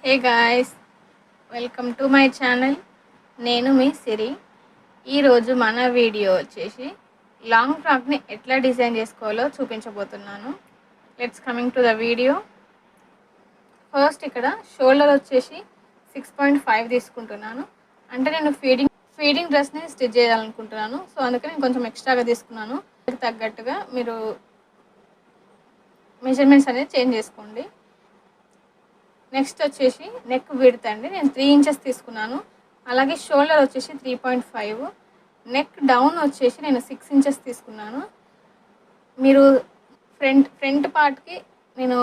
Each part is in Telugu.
Hey guys, welcome to my channel. నేను మీ సిరి. ఈరోజు మన వీడియో వచ్చేసి లాంగ్ ఫ్రాక్ని ఎట్లా డిజైన్ చేసుకోవాలో చూపించబోతున్నాను. Let's coming to the video. First ఇక్కడ షోల్డర్ వచ్చేసి 6.5 తీసుకుంటున్నాను. అంటే నేను ఫీడింగ్ డ్రెస్ని స్టిచ్ చేయాలనుకుంటున్నాను. సో అందుకని నేను కొంచెం ఎక్స్ట్రాగా తీసుకున్నాను. దానికి తగ్గట్టుగా మీరు మెజర్మెంట్స్ అనేది చేంజ్ చేసుకోండి. నెక్స్ట్ వచ్చేసి నెక్ విడ్త్ అండి, నేను 3 ఇంచెస్ తీసుకున్నాను. అలాగే షోల్డర్ వచ్చేసి 3.5, నెక్ డౌన్ వచ్చేసి నేను 6 ఇంచెస్ తీసుకున్నాను. మీరు ఫ్రంట్ పార్ట్కి నేను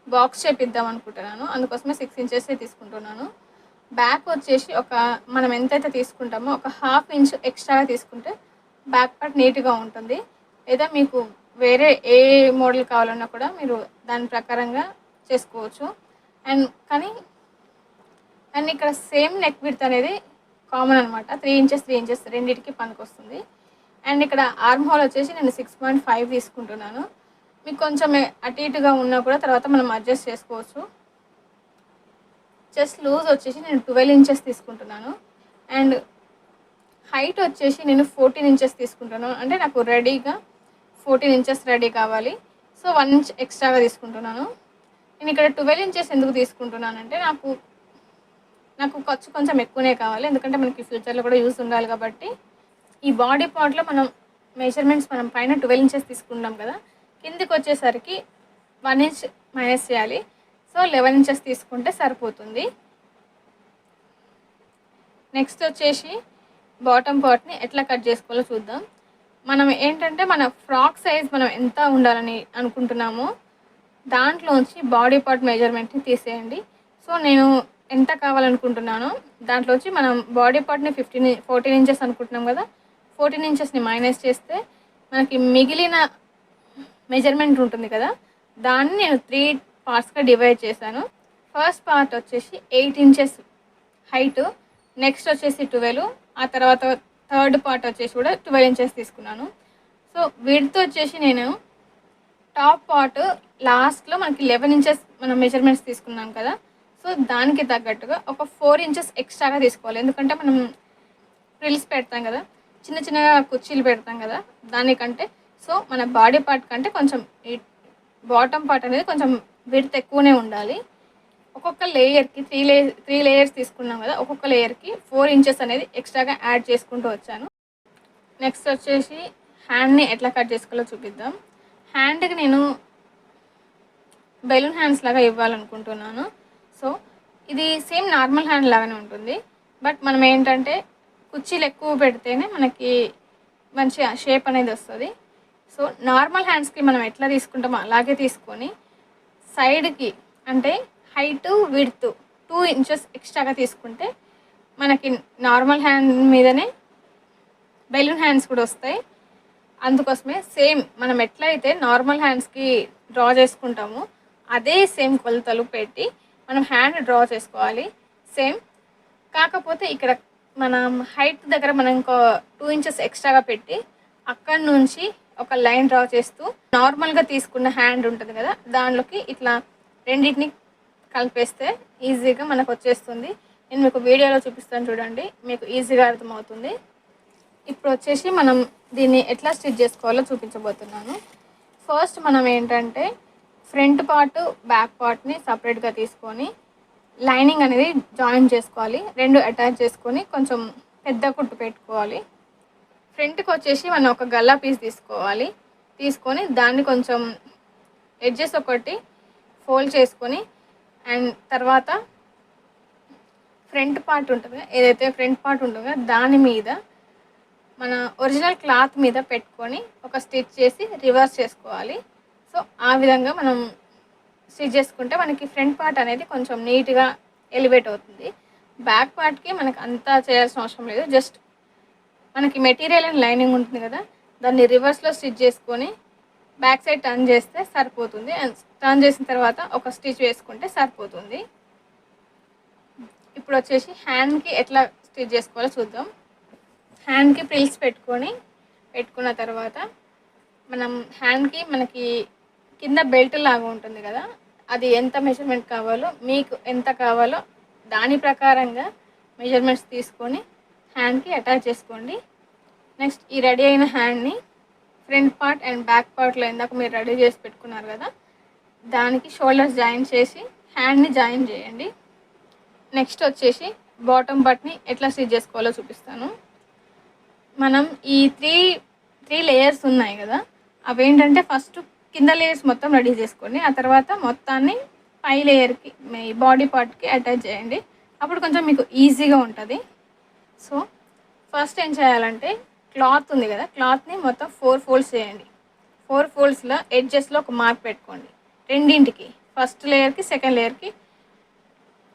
బాక్స్ చేపిద్దాం అనుకుంటున్నాను, అందుకోసమే 6 ఇంచెస్ తీసుకుంటున్నాను. బ్యాక్ వచ్చేసి మనం ఎంతైతే తీసుకుంటామో ఒక 1/2 ఇంచ్ ఎక్స్ట్రాగా తీసుకుంటే బ్యాక్ పార్ట్ నీట్గా ఉంటుంది. లేదా మీకు వేరే ఏ మోడల్ కావాలన్నా కూడా మీరు దాని ప్రకారంగా చేసుకోవచ్చు. కానీ ఇక్కడ సేమ్ నెక్ విడ్త్ అనేది కామన్ అనమాట. 3 ఇంచెస్ రెండింటికి పనికొస్తుంది. అండ్ ఇక్కడ ఆర్మ్ హోల్ వచ్చేసి నేను 6.5 తీసుకుంటున్నాను. మీకు కొంచెం అటు ఇటుగా ఉన్నా కూడా తర్వాత మనం అడ్జస్ట్ చేసుకోవచ్చు. చెస్ట్ లూజ్ వచ్చేసి నేను 12 ఇంచెస్ తీసుకుంటున్నాను. అండ్ హైట్ వచ్చేసి నేను 14 ఇంచెస్ తీసుకుంటున్నాను. అంటే నాకు రెడీగా 14 ఇంచెస్ రెడీ కావాలి. సో 1 ఇంచ్ ఎక్స్ట్రాగా తీసుకుంటున్నాను. నేను ఇక్కడ 12 ఇంచెస్ ఎందుకు తీసుకుంటున్నానంటే నాకు ఖర్చు కొంచెం ఎక్కువనే కావాలి, ఎందుకంటే మనకి ఫ్యూచర్లో కూడా యూస్ ఉండాలి కాబట్టి. ఈ బాడీ పార్ట్లో మెజర్మెంట్స్ మనం పైన 12 ఇంచెస్ తీసుకుంటాం కదా, కిందికి వచ్చేసరికి 1 ఇంచ్ మైనస్ చేయాలి. సో 11 ఇంచెస్ తీసుకుంటే సరిపోతుంది. నెక్స్ట్ వచ్చేసి బాటమ్ పార్ట్ని ఎట్లా కట్ చేసుకోవాలో చూద్దాం. మనం ఏంటంటే మన ఫ్రాక్ సైజ్ మనం ఎంత ఉండాలని అనుకుంటున్నామో దాంట్లోంచి బాడీ పార్ట్ మెజర్మెంట్ని తీసేయండి. సో నేను ఎంత కావాలనుకుంటున్నానో దాంట్లోంచి మనం బాడీ పార్ట్ని 14 ఇంచెస్ అనుకుంటున్నాం కదా, 14 ఇంచెస్ని మైనస్ చేస్తే మనకి మిగిలిన మెజర్మెంట్ ఉంటుంది కదా, దాన్ని నేను 3 పార్ట్స్గా డివైడ్ చేశాను. ఫస్ట్ పార్ట్ వచ్చేసి 8 ఇంచెస్ హైట్, నెక్స్ట్ వచ్చేసి 12, ఆ తర్వాత థర్డ్ పార్ట్ వచ్చేసి కూడా 12 ఇంచెస్ తీసుకున్నాను. సో విడ్త్ వచ్చేసి నేను టాప్ పార్ట్ లాస్ట్లో మనకి 11 ఇంచెస్ మనం మెజర్మెంట్స్ తీసుకున్నాం కదా, సో దానికి తగ్గట్టుగా ఒక 4 ఇంచెస్ ఎక్స్ట్రాగా తీసుకోవాలి. ఎందుకంటే మనం ఫ్రిల్స్ పెడతాం కదా, చిన్న చిన్నగా కుర్చీలు పెడతాం కదా, దానికంటే సో మన బాడీ పార్ట్ కంటే కొంచెం ఈ బాటమ్ పార్ట్ అనేది కొంచెం విడ్త్ ఎక్కువనే ఉండాలి. ఒక్కొక్క లేయర్కి 3 లేయర్స్ తీసుకున్నాం కదా, ఒక్కొక్క లేయర్కి 4 ఇంచెస్ అనేది ఎక్స్ట్రాగా యాడ్ చేసుకుంటూ వచ్చాను. నెక్స్ట్ వచ్చేసి హ్యాండ్ని ఎట్లా కట్ చేసుకోవాలో చూపిద్దాం. హ్యాండ్కి నేను బెలూన్ హ్యాండ్స్ లాగా ఇవ్వాలనుకుంటున్నాను. సో ఇది సేమ్ నార్మల్ హ్యాండ్ లాగానే ఉంటుంది, బట్ మనం ఏంటంటే కుర్చీలు ఎక్కువ పెడితేనే మనకి మంచి షేప్ అనేది వస్తుంది. సో నార్మల్ హ్యాండ్స్కి మనం ఎట్లా తీసుకుంటామో అలాగే తీసుకొని సైడ్కి అంటే హైట్ విడ్త్ 2 ఇంచెస్ ఎక్స్ట్రాగా తీసుకుంటే మనకి నార్మల్ హ్యాండ్ మీదనే బెలూన్ హ్యాండ్స్ కూడా వస్తాయి. అందుకోసమే సేమ్ మనం ఎట్లయితే నార్మల్ హ్యాండ్స్కి డ్రా చేసుకుంటామో అదే సేమ్ కొలతలు పెట్టి మనం హ్యాండ్ డ్రా చేసుకోవాలి సేమ్. కాకపోతే ఇక్కడ మనం హైట్ దగ్గర మనం ఇంకో 2 ఇంచెస్ ఎక్స్ట్రాగా పెట్టి అక్కడి నుంచి ఒక లైన్ డ్రా చేస్తూ నార్మల్గా తీసుకున్న హ్యాండ్ ఉంటుంది కదా, దానిలోకి ఇట్లా రెండింటిని కలిపేస్తే ఈజీగా మనకు వచ్చేస్తుంది. నేను మీకు వీడియోలో చూపిస్తాను చూడండి, మీకు ఈజీగా అర్థమవుతుంది. ఇప్పుడు వచ్చేసి మనం దీన్ని ఎట్లా స్టిచ్ చేసుకోవాలో చూపించబోతున్నాను. ఫస్ట్ మనం ఏంటంటే ఫ్రంట్ పార్ట్ బ్యాక్ పార్ట్ని సపరేట్గా తీసుకొని లైనింగ్ అనేది జాయిన్ చేసుకోవాలి. 2 అటాచ్ చేసుకొని కొంచెం పెద్ద కుట్టు పెట్టుకోవాలి. ఫ్రంట్కి వచ్చేసి మనం ఒక గల్లా పీస్ తీసుకొని దాన్ని కొంచెం ఎడ్జెస్ ఒకటి ఫోల్డ్ చేసుకొని అండ్ తర్వాత ఫ్రంట్ పార్ట్ ఉంటుంది, ఏదైతే ఫ్రంట్ పార్ట్ ఉంటుందో దాని మీద మన ఒరిజినల్ క్లాత్ మీద పెట్టుకొని ఒక స్టిచ్ చేసి రివర్స్ చేసుకోవాలి. సో ఆ విధంగా మనం స్టిచ్ చేసుకుంటే మనకి ఫ్రంట్ పార్ట్ అనేది కొంచెం నీట్గా ఎలివేట్ అవుతుంది. బ్యాక్ పార్ట్కి మనకు అంతా చేయాల్సిన అవసరం లేదు, జస్ట్ మనకి మెటీరియల్ అండ్ లైనింగ్ ఉంటుంది కదా, దాన్ని రివర్స్లో స్టిచ్ చేసుకొని బ్యాక్ సైడ్ టర్న్ చేస్తే సరిపోతుంది. అండ్ టర్న్ చేసిన తర్వాత ఒక స్టిచ్ వేసుకుంటే సరిపోతుంది. ఇప్పుడు వచ్చేసి హ్యాండ్కి ఎట్లా స్టిచ్ చేసుకోవాలో చూద్దాం. హ్యాండ్కి ప్రిల్స్ పెట్టుకున్న తర్వాత మనం హ్యాండ్కి మనకి కింద బెల్ట్ లాగా ఉంటుంది కదా, అది ఎంత మెజర్మెంట్ కావాలో, మీకు ఎంత కావాలో దాని ప్రకారంగా మెజర్మెంట్స్ తీసుకొని హ్యాండ్కి అటాచ్ చేసుకోండి. నెక్స్ట్ ఈ రెడీ అయిన హ్యాండ్ని ఫ్రంట్ పార్ట్ అండ్ బ్యాక్ పార్ట్లో ఇందాక మీరు రెడీ చేసి పెట్టుకున్నారు కదా, దానికి షోల్డర్స్ జాయిన్ చేసి హ్యాండ్ని జాయిన్ చేయండి. నెక్స్ట్ వచ్చేసి బాటమ్ పార్ట్ని ఎట్లా స్టిచ్ చేసుకోవాలో చూపిస్తాను. మనం ఈ త్రీ లేయర్స్ ఉన్నాయి కదా, అవేంటంటే ఫస్ట్ కింద లేయర్స్ మొత్తం రెడీ చేసుకోండి. ఆ తర్వాత మొత్తాన్ని పై లేయర్కి మీ బాడీ పార్ట్కి అటాచ్ చేయండి. అప్పుడు కొంచెం మీకు ఈజీగా ఉంటుంది. సో ఫస్ట్ ఏం చేయాలంటే క్లాత్ ఉంది కదా, క్లాత్ని మొత్తం 4 ఫోల్డ్స్ చేయండి. 4 ఫోల్డ్స్లో ఎడ్జెస్లో ఒక మార్క్ పెట్టుకోండి. రెండింటికి, ఫస్ట్ లేయర్కి సెకండ్ లేయర్కి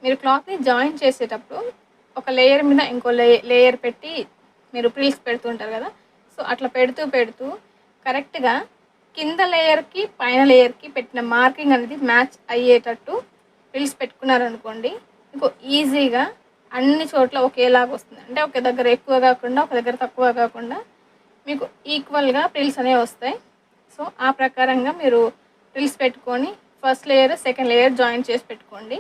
మీరు క్లాత్ని జాయిన్ చేసేటప్పుడు ఒక లేయర్ మీద ఇంకో లేయర్ పెట్టి మీరు ప్రిల్స్ పెడుతుంటారు కదా, సో అట్లా పెడుతూ కరెక్ట్గా కింద లేయర్కి పైన లేయర్కి పెట్టిన మార్కింగ్ అనేది మ్యాచ్ అయ్యేటట్టు ప్రిల్స్ పెట్టుకున్నారనుకోండి, మీకు ఈజీగా అన్ని చోట్ల ఒకేలాగా వస్తుంది. అంటే ఒక దగ్గర ఎక్కువ కాకుండా ఒక దగ్గర తక్కువ కాకుండా మీకు ఈక్వల్గా ప్రిల్స్ అనేవి వస్తాయి. సో ఆ ప్రకారంగా మీరు ప్రిల్స్ పెట్టుకొని first layer second layer join చేసి పెట్టుకోండి.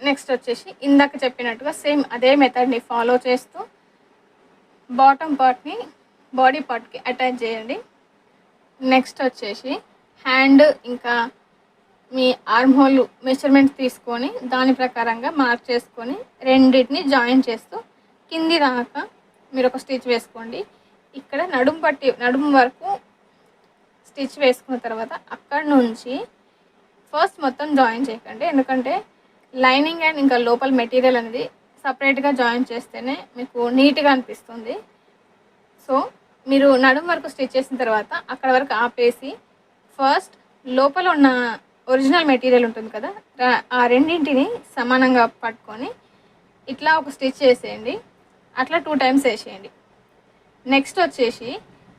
నెక్స్ట్ వచ్చేసి ఇందాక చెప్పినట్టుగా సేమ్ అదే మెథడ్ని ఫాలో చేస్తూ బాటమ్ పార్ట్ని బాడీ పార్ట్కి అటాచ్ చేయండి. నెక్స్ట్ వచ్చేసి హ్యాండ్ ఇంకా మీ ఆర్మ్ హోల్ మెజర్మెంట్ తీసుకొని దాని ప్రకారంగా మార్క్ చేసుకొని రెండింటిని జాయిన్ చేస్తూ కింది దాకా మీరు ఒక స్టిచ్ వేసుకోండి. ఇక్కడ నడుము వరకు స్టిచ్ వేసుకున్న తర్వాత అక్కడ నుంచి ఫస్ట్ మొత్తం జాయిన్ చేయకండి, ఎందుకంటే లైనింగ్ అండ్ ఇంకా లోపల మెటీరియల్ అనేది సపరేట్గా జాయిన్ చేస్తేనే మీకు నీట్గా అనిపిస్తుంది. సో మీరు నడుము వరకు స్టిచ్ చేసిన తర్వాత అక్కడ వరకు ఆపేసి ఫస్ట్ లోపల ఉన్న ఒరిజినల్ మెటీరియల్ ఉంటుంది కదా, ఆ రెండింటిని సమానంగా పట్టుకొని ఇట్లా ఒక స్టిచ్ చేసేయండి. అట్లా 2 టైమ్స్ వేసేయండి. నెక్స్ట్ వచ్చేసి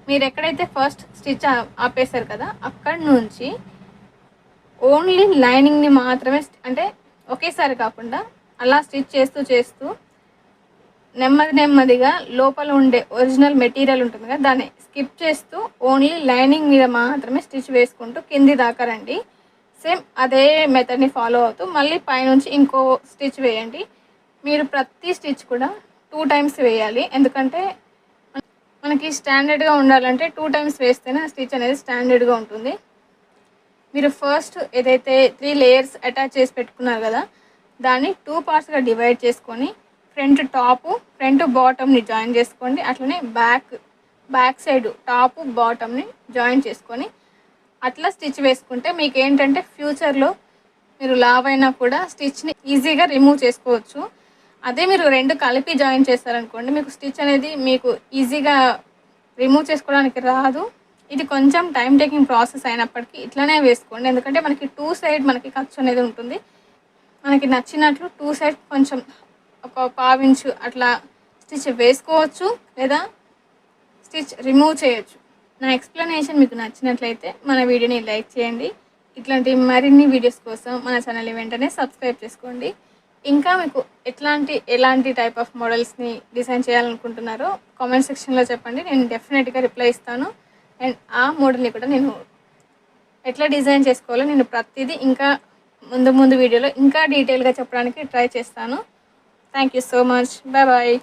మీరు ఎక్కడైతే ఫస్ట్ స్టిచ్ ఆపేశారు కదా, అక్కడి నుంచి ఓన్లీ లైనింగ్ని మాత్రమే, అంటే ఒకేసారి కాకుండా అలా స్టిచ్ చేస్తూ నెమ్మదిగా లోపల ఉండే ఒరిజినల్ మెటీరియల్ ఉంటుంది కదా, దాన్ని స్కిప్ చేస్తూ ఓన్లీ లైనింగ్ మీద మాత్రమే స్టిచ్ వేసుకుంటూ కింది దాకా రండి. సేమ్ అదే మెథడ్ని ఫాలో అవుతూ మళ్ళీ పైనుంచి ఇంకో స్టిచ్ వేయండి. మీరు ప్రతి స్టిచ్ కూడా 2 టైమ్స్ వేయాలి, ఎందుకంటే మనకి స్టాండర్డ్గా ఉండాలంటే 2 టైమ్స్ వేస్తేనే స్టిచ్ అనేది స్టాండర్డ్గా ఉంటుంది. మీరు ఫస్ట్ ఏదైతే 3 లేయర్స్ అటాచ్ చేసి పెట్టుకున్నారు కదా, దాన్ని 2 పార్ట్స్గా డివైడ్ చేసుకొని ఫ్రంట్ బాటమ్ని జాయిన్ చేసుకోండి. అట్లనే బ్యాక్ సైడ్ టాప్ బాటమ్ని జాయిన్ చేసుకొని అట్లా స్టిచ్ వేసుకుంటే మీకు ఏంటంటే ఫ్యూచర్లో మీరు లావ్ అయినా కూడా స్టిచ్ని ఈజీగా రిమూవ్ చేసుకోవచ్చు. అదే మీరు 2 కలిపి జాయిన్ చేస్తారనుకోండి, మీకు స్టిచ్ అనేది మీకు ఈజీగా రిమూవ్ చేసుకోవడానికి రాదు. ఇది కొంచెం టైం టేకింగ్ ప్రాసెస్ అయినప్పటికీ ఇట్లానే వేసుకోండి, ఎందుకంటే మనకి 2 సైడ్ మనకి ఖర్చు అనేది ఉంటుంది. మనకి నచ్చినట్లు 2 సైడ్ కొంచెం ఒక 1/2 ఇంచు అట్లా స్టిచ్ వేసుకోవచ్చు, లేదా స్టిచ్ రిమూవ్ చేయొచ్చు. నా ఎక్స్ప్లెనేషన్ మీకు నచ్చినట్లయితే మన వీడియోని లైక్ చేయండి. ఇట్లాంటి మరిన్ని వీడియోస్ కోసం మన ఛానల్ని వెంటనే సబ్స్క్రైబ్ చేసుకోండి. ఇంకా మీకు ఎలాంటి టైప్ ఆఫ్ మోడల్స్ని డిజైన్ చేయాలనుకుంటున్నారో కామెంట్ సెక్షన్లో చెప్పండి, నేను డెఫినెట్గా రిప్లై ఇస్తాను. అండ్ ఆ మోడల్ని కూడా నేను ఎట్లా డిజైన్ చేసుకోవాలో నేను ప్రతిదీ ఇంకా ముందు వీడియోలో ఇంకా డీటెయిల్గా చెప్పడానికి ట్రై చేస్తాను. Thank you so much. Bye.